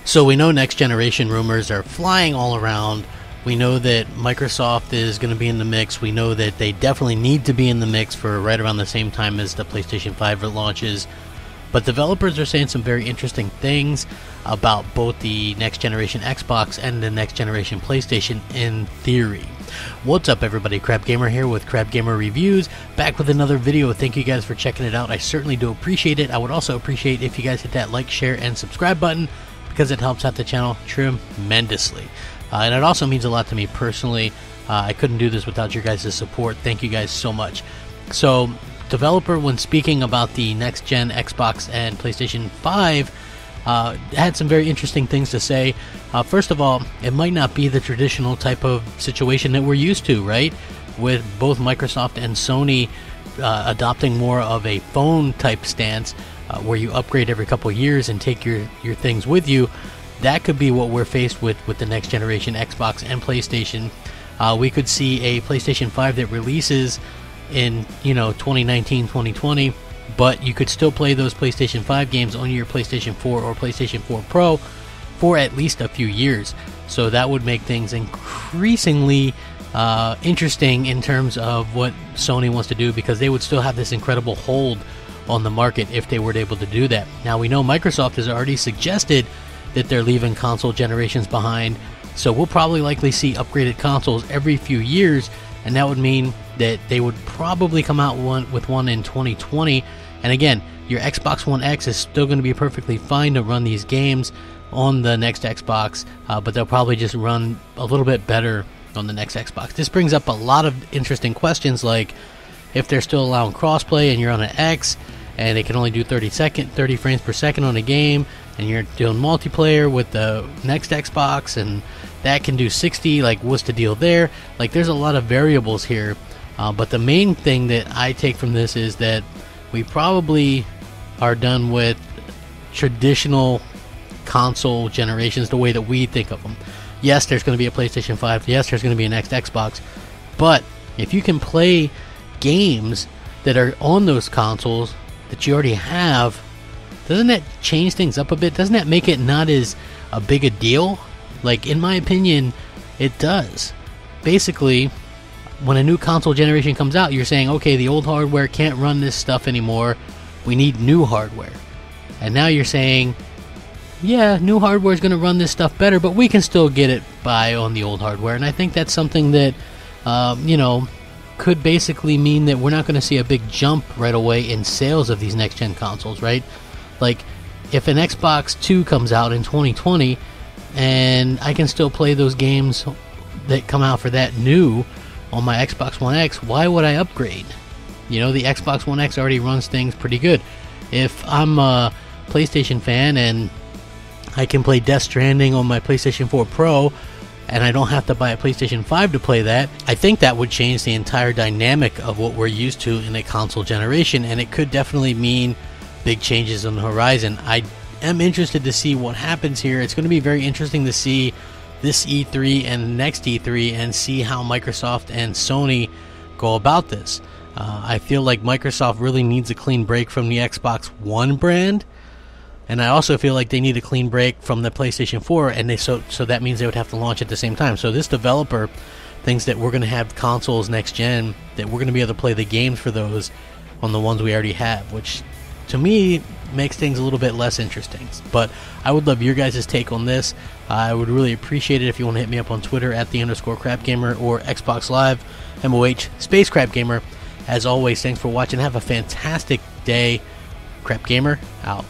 So we know next generation rumors are flying all around. We know that Microsoft is going to be in the mix. We know that they definitely need to be in the mix for right around the same time as the PlayStation 5 launches. But developers are saying some very interesting things about both the next generation Xbox and the next generation PlayStation in theory. What's up, everybody? Crapgamer here with Crapgamer Reviews, back with another video. Thank you guys for checking it out. I certainly do appreciate it. I would also appreciate if you guys hit that like, share, and subscribe button, because it helps out the channel tremendously. And it also means a lot to me personally. I couldn't do this without your guys' support. Thank you guys so much. So, developer, when speaking about the next gen Xbox and PlayStation 5, had some very interesting things to say. First of all, it might not be the traditional type of situation that we're used to, right? With both Microsoft and Sony adopting more of a phone type stance, where you upgrade every couple of years and take your things with you. That could be what we're faced with the next generation Xbox and PlayStation. We could see a PlayStation 5 that releases in 2019, 2020, but you could still play those PlayStation 5 games on your PlayStation 4 or PlayStation 4 Pro for at least a few years. So that would make things increasingly interesting in terms of what Sony wants to do, because they would still have this incredible hold on the market if they were able to do that. Now, we know Microsoft has already suggested that they're leaving console generations behind, so we'll probably likely see upgraded consoles every few years, and that would mean that they would probably come out with one in 2020. And again, your Xbox One X is still going to be perfectly fine to run these games on the next Xbox, but they'll probably just run a little bit better on the next Xbox. This brings up a lot of interesting questions, like if they're still allowing crossplay and you're on an X and it can only do 30 frames per second on a game, and you're doing multiplayer with the next Xbox and that can do 60, like what's the deal there? Like, there's a lot of variables here, but the main thing that I take from this is that we probably are done with traditional console generations the way that we think of them. Yes, there's going to be a PlayStation 5, yes, there's going to be a next Xbox, but if you can play games that are on those consoles that you already have, doesn't that change things up a bit? Doesn't that make it not as a big a deal? Like, in my opinion, it does. Basically, when a new console generation comes out, you're saying, okay, the old hardware can't run this stuff anymore, we need new hardware. And now you're saying, yeah, new hardware is going to run this stuff better, but we can still get it by on the old hardware. And I think that's something that, could basically mean that we're not going to see a big jump right away in sales of these next-gen consoles, right? Like, if an Xbox 2 comes out in 2020 and I can still play those games that come out for that new on my Xbox One X, why would I upgrade? The Xbox One X already runs things pretty good. If I'm a PlayStation fan and I can play Death Stranding on my PlayStation 4 Pro and I don't have to buy a PlayStation 5 to play that, I think that would change the entire dynamic of what we're used to in a console generation, and it could definitely mean big changes on the horizon. I am interested to see what happens here. It's going to be very interesting to see this E3 and next E3 and see how Microsoft and Sony go about this. I feel like Microsoft really needs a clean break from the Xbox One brand, and I also feel like they need a clean break from the PlayStation 4, and so that means they would have to launch at the same time. So this developer thinks that we're going to have consoles next gen, that we're going to be able to play the games for those on the ones we already have, which to me makes things a little bit less interesting. But I would love your guys' take on this. I would really appreciate it if you want to hit me up on Twitter at @_Crapgamer or Xbox Live MOH Crapgamer. As always, thanks for watching. Have a fantastic day. Crapgamer out.